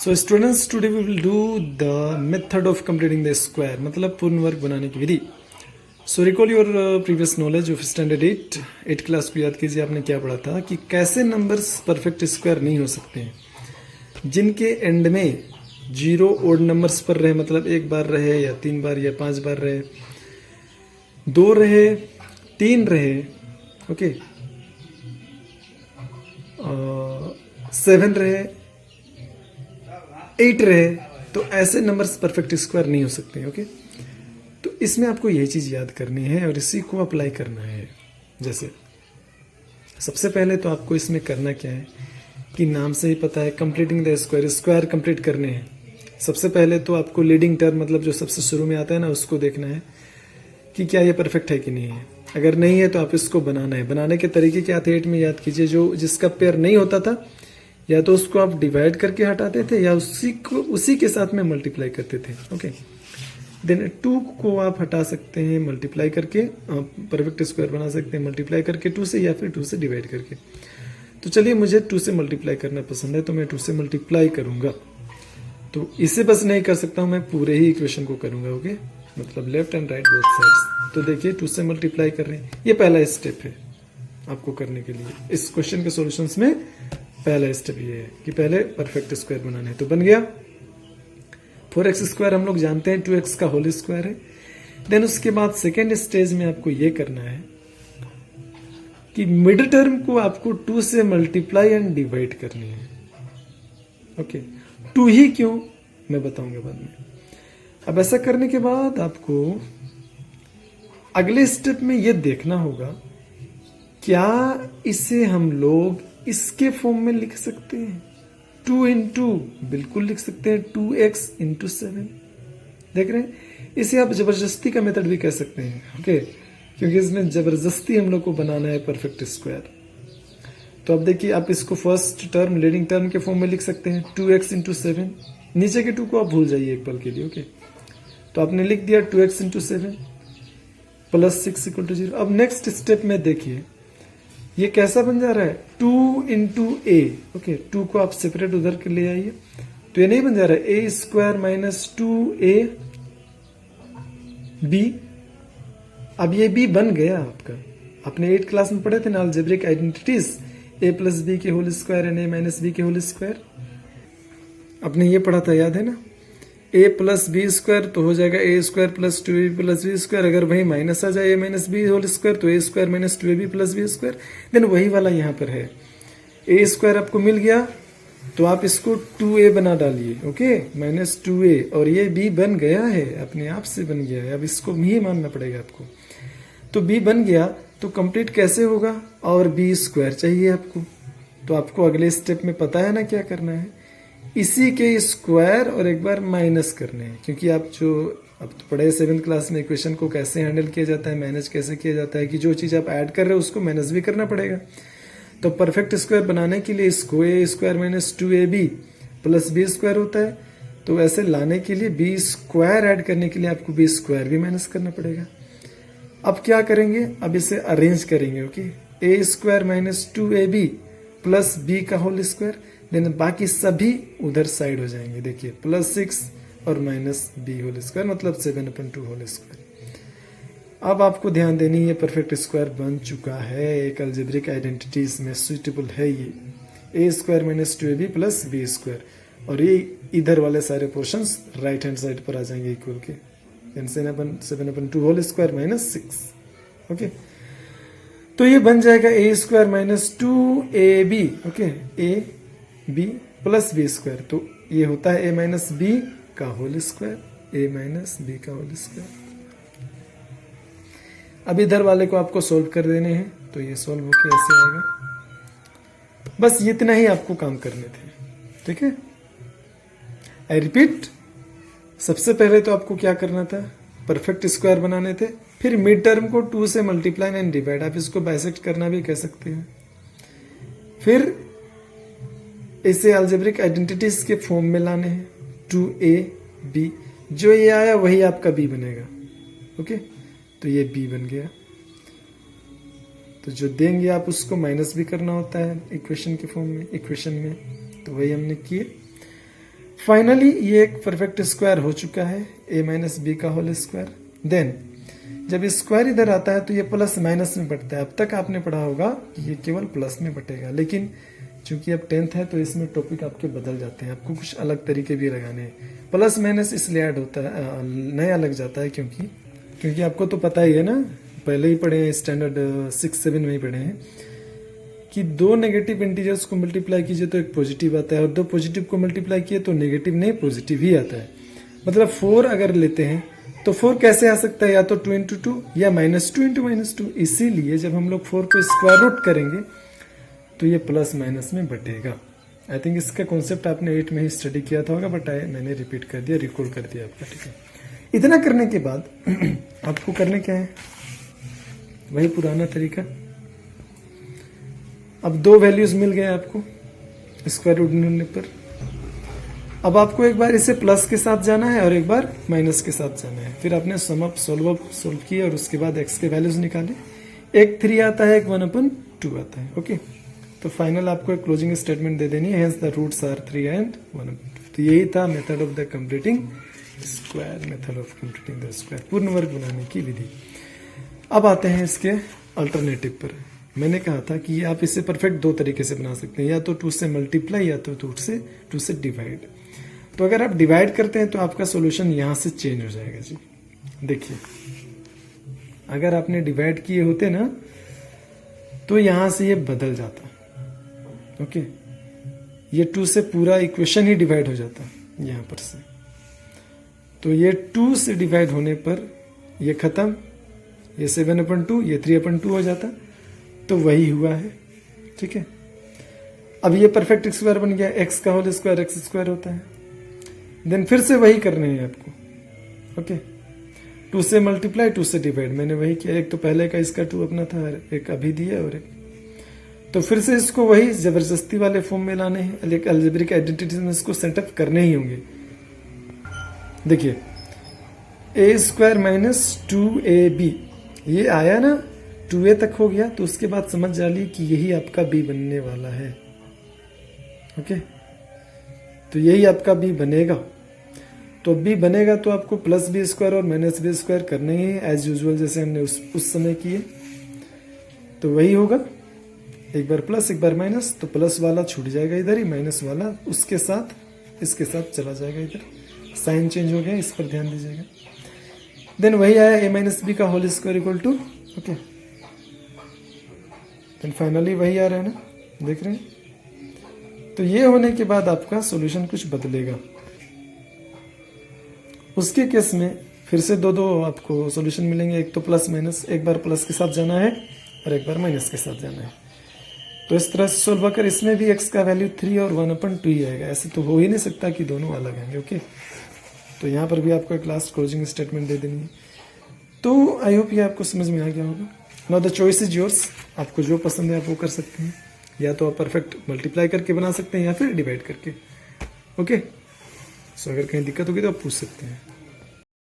So students today we will do the method of completing the square, मतलब पूर्ण वर्ग बनाने की विधि. So recall your previous knowledge of standard 8 class को याद कीजिए. आपने क्या पढ़ा था कि कैसे नंबर्स परफेक्ट स्क्वायर नहीं हो सकते हैं जिनके एंड में जीरो ओड नंबर्स पर रहे, मतलब एक बार रहे या 3 बार या 5 बार रहे, 2 रहे, 3 रहे, ओके, 7 रहे, 8 रहे. तो ऐसे नंबर्स परफेक्ट स्क्वायर नहीं हो सकते. ओके, तो इसमें आपको यही चीज याद करनी है और इसी को अप्लाई करना है. जैसे सबसे पहले तो आपको इसमें करना क्या है कि नाम से ही पता है, completing the square, square complete करने हैं. सबसे पहले तो आपको लीडिंग टर्म, मतलब जो सबसे शुरू में आता है ना, उसको देखना है कि क्या ये परफेक्ट है कि नहीं है. अगर नहीं है तो आप इसको बनाना है. बनाने के तरीके क्या थे 8 में याद कीजिए. जो जिसका पेयर नहीं होता था या तो उसको आप डिवाइड करके हटाते थे या उसी के साथ में मल्टीप्लाई करते थे. ओके, देन 2 को आप हटा सकते हैं मल्टीप्लाई करके, परफेक्ट स्क्वायर बना सकते हैं मल्टीप्लाई करके 2 से या फिर 2 से डिवाइड करके. तो चलिए, मुझे 2 से मल्टीप्लाई करना पसंद है तो मैं 2 से मल्टीप्लाई करूंगा. तो इसे बस नहीं कर सकता हूं, मैं पूरे ही इक्वेशन को करूंगा. ओके, मतलब left and right both sides. तो देखिए 2 से मल्टीप्लाई कर रहे हैं, ये पहला स्टेप है आपको करने के लिए. इस क्वेश्चन के सॉल्यूशंस में पहला स्टेप ये है कि पहले परफेक्ट स्क्वायर बनाना है. तो बन गया 4x स्क्वायर, हम लोग जानते हैं 2x का होल स्क्वायर है. देन उसके बाद सेकेंड स्टेज में आपको ये करना है कि मिड टर्म को आपको 2 से मल्टीप्लाई एंड डिवाइड करनी है. ओके, 2 ही क्यों मैं बताऊंगा बाद में. अब ऐसा करने के बाद आपको अगले स्टेप में ये देखना होगा क्या इसे हम लोग इसके फॉर्म में लिख सकते हैं. 2 इंटू बिल्कुल लिख सकते हैं, 2x इंटू 7. देख रहे हैं, इसे आप जबरदस्ती का मेथड भी कह सकते हैं. ओके, क्योंकि इसमें जबरदस्ती हम लोग को बनाना है परफेक्ट स्क्वायर. तो अब देखिए, आप इसको फर्स्ट टर्म लीडिंग टर्म के फॉर्म में लिख सकते हैं 2x इंटू 7. नीचे के 2 को आप भूल जाइए एक पल के लिए. ओके, तो आपने लिख दिया 2x into 7 plus 6 equal to 0. अब नेक्स्ट स्टेप में देखिए ये कैसा बन जा रहा है, 2 इंटू ए. ओके, 2 को आप सेपरेट उधर के ले आइए. तो ये नहीं बन जा रहा है ए स्क्वायर माइनस 2a बी. अब ये बी बन गया आपका. आपने 8 क्लास में पढ़े थे ना algebraic identities, a plus B के whole square and a minus B के होल स्क्वायर. आपने ये पढ़ा था, याद है ना. a प्लस बी स्क्वायर तो हो जाएगा a square plus 2ab plus B square. अगर वही माइनस आ जाए a minus B whole square तो a square minus 2ab plus B square. Then वही वाला यहाँ पर है, a स्क्वायर आपको मिल गया तो आप इसको 2a बना डालिए. ओके, माइनस 2a, और ये b बन गया है, अपने आप से बन गया है. अब इसको ही मानना पड़ेगा आपको. तो b बन गया तो कंप्लीट कैसे होगा, और b स्क्वायर चाहिए आपको. तो आपको अगले स्टेप में पता है ना क्या करना है, इसी के स्क्वायर और एक बार माइनस करने हैं. क्योंकि आप जो अब तो पढ़े 7th क्लास में इक्वेशन को कैसे हैंडल किया जाता है, मैनेज कैसे किया जाता है, कि जो चीज आप ऐड कर रहे हो उसको मैनेज भी करना पड़ेगा. तो परफेक्ट स्क्वायर बनाने के लिए इसको a square minus 2ab plus B square होता है. तो ऐसे लाने के लिए b स्क्वायर ऐड करने के लिए आपको b स्क्वायर भी माइनस करना पड़ेगा. अब क्या करेंगे, अब इसे अरेंज करेंगे. Okay, a square minus 2ab plus b का होल स्क्वायर. देन बाकी सभी उधर साइड हो जाएंगे. देखिए प्लस 6 और माइनस b होल स्क्वायर, मतलब 7/2 होल स्क्वायर. अब आपको ध्यान देनी है, परफेक्ट स्क्वायर बन चुका है, एक अलजेब्रिक आइडेंटिटीज में सुइटेबल है ये. a square minus 2ab plus B square, और ये इधर वाले सारे पोर्शंस राइट हैंड साइड पर आ जाएंगे इक्वल के. Then 7/2 whole square minus 6. Okay, तो ये बन जाएगा a square minus 2ab. Okay, a b plus B square. तो ये होता है a माइनस बी का whole square, a minus B का होल स्क्वायर. अब इधर वाले को आपको सोल्व कर देने हैं, तो ये सोल्व होके ऐसे आएगा. बस इतना ही आपको काम करने थे. ठीक है, आई रिपीट, सबसे पहले तो आपको क्या करना था, परफेक्ट स्क्वायर बनाने थे. फिर मिड टर्म को 2 से मल्टीप्लाई एंड डिवाइड, आप इसको बाइसेक्ट करना भी कह सकते हैं. फिर इसे अलजेब्रिक आइडेंटिटीज के फॉर्म में लाने हैं, 2ab. जो ये आया वही आपका b बनेगा. ओके, तो ये b बन गया. तो जो देंगे आप उसको माइनस भी करना होता है इक्वेशन के फॉर्म में, इक्वेशन में. तो वही हमने किए. फाइनली ये एक परफेक्ट स्क्वायर हो चुका है, a माइनस बी का होल स्क्वायर। देन जब स्क्वायर इधर आता है तो ये प्लस माइनस में बटता है। अब तक आपने पढ़ा होगा कि ये केवल प्लस में बटेगा, लेकिन चूंकि अब 10th है तो इसमें टॉपिक आपके बदल जाते हैं, आपको कुछ अलग तरीके भी लगाने हैं। प्लस माइनस इसलिए ऐड होता है, नया लग जाता है, क्योंकि आपको तो पता ही है ना, पहले ही पढ़े हैं, स्टैंडर्ड 6-7 में ही पढ़े हैं कि दो नेगेटिव इंटीजर्स को मल्टीप्लाई कीजिए तो एक पॉजिटिव आता है, और दो पॉजिटिव को मल्टीप्लाई किए तो नेगेटिव नहीं पॉजिटिव ही आता है। मतलब 4 अगर लेते हैं तो 4 कैसे आ सकता है, या तो 2 इंटू 2 या -2 इंटू -2। इसीलिए जब हम लोग 4 को स्क्वायर रूट करेंगे तो ये प्लस माइनस में बटेगा। आई थिंक इसका कॉन्सेप्ट आपने 8 में ही स्टडी किया था होगा, बट मैंने रिपीट कर दिया, रिकॉल कर दिया आपका, ठीक है। इतना करने के बाद आपको करने क्या है, वही पुराना तरीका। अब 2 वैल्यूज मिल गए आपको स्क्वायर रूट ढूंढने पर। अब आपको एक बार इसे प्लस के साथ जाना है और एक बार माइनस के साथ जाना है। फिर आपने सम अप सोल्व किया और उसके बाद x के वैल्यूज निकाले। एक 3 आता है, एक 1/2 आता है, ओके। तो फाइनल आपको एक क्लोजिंग स्टेटमेंट दे देनी है, hence the roots are 3 and 1/2। तो यही था method of the completing square, method of completing the square, पूर्ण वर्ग बनाने की विधि। अब आते हैं इसके अल्टरनेटिव पर। मैंने कहा था कि आप इसे परफेक्ट 2 तरीके से बना सकते हैं, या तो 2 से मल्टीप्लाई या तो 2 से डिवाइड। तो अगर आप डिवाइड करते हैं तो आपका सॉल्यूशन यहां से चेंज हो जाएगा जी। देखिए, अगर आपने डिवाइड किए होते ना तो यहां से ये बदल जाता, ओके। ये 2 से पूरा इक्वेशन ही डिवाइड हो जाता यहां पर से। तो ये 2 से डिवाइड होने पर ये खत्म, ये 7/2, ये 3/2 हो जाता। तो वही हुआ है, ठीक है। अब ये परफेक्ट स्क्वायर बन गया, x का होल स्क्वायर x स्क्वायर होता है। देन फिर से वही करने हैं आपको, ओके। 2 से मल्टीप्लाई, 2 से डिवाइड, मैंने वही किया। एक तो पहले का इसका 2 अपना था, एक अभी दिया और एक, तो फिर से इसको वही जबरदस्ती वाले फॉर्म में लाने हैं। अलजेब्रिक आइडेंटिटी में इसको सेटअप करने ही होंगे। देखिए, a² माइनस 2ab, ये आया ना, 2a तक हो गया, तो उसके बाद समझ जाइए कि यही आपका b बनने वाला है, ओके। तो यही आपका b बनेगा। तो b बनेगा तो आपको प्लस b² और माइनस b² करने ही है एज यूजुअल, जैसे हमने उस समय किए। तो वही होगा, एक बार प्लस एक बार माइनस, तो प्लस वाला छूट जाएगा इधर ही, माइनस वाला उसके साथ इसके साथ चला जाएगा इधर। साइन चेंज हो गया, इस पर ध्यान दीजिएगा। देन वही आया a माइनस बी का whole square equal to, okay. Then finally वही आ रहा है ना, देख रहे हैं। तो ये होने के बाद आपका सॉल्यूशन कुछ बदलेगा। उसके केस में फिर से दो आपको सॉल्यूशन मिलेंगे, एक तो प्लस माइनस, एक बार प्लस के साथ जाना है और एक बार माइनस के साथ जाना है। तो इस तरह से सोल्व कर, इसमें भी x का वैल्यू 3 और 1/2 ही आएगा। ऐसे तो हो ही नहीं सकता कि दोनों अलग आएंगे, ओके। तो यहाँ पर भी आपको एक लास्ट क्लोजिंग स्टेटमेंट दे देनी है। तो आई होप ये आपको समझ में आ गया होगा। Now the choice is yours, आपको जो पसंद है आप वो कर सकते हैं। या तो आप परफेक्ट मल्टीप्लाई करके बना सकते हैं या फिर डिवाइड करके, ओके। सो अगर कहीं दिक्कत होगी तो आप पूछ सकते हैं।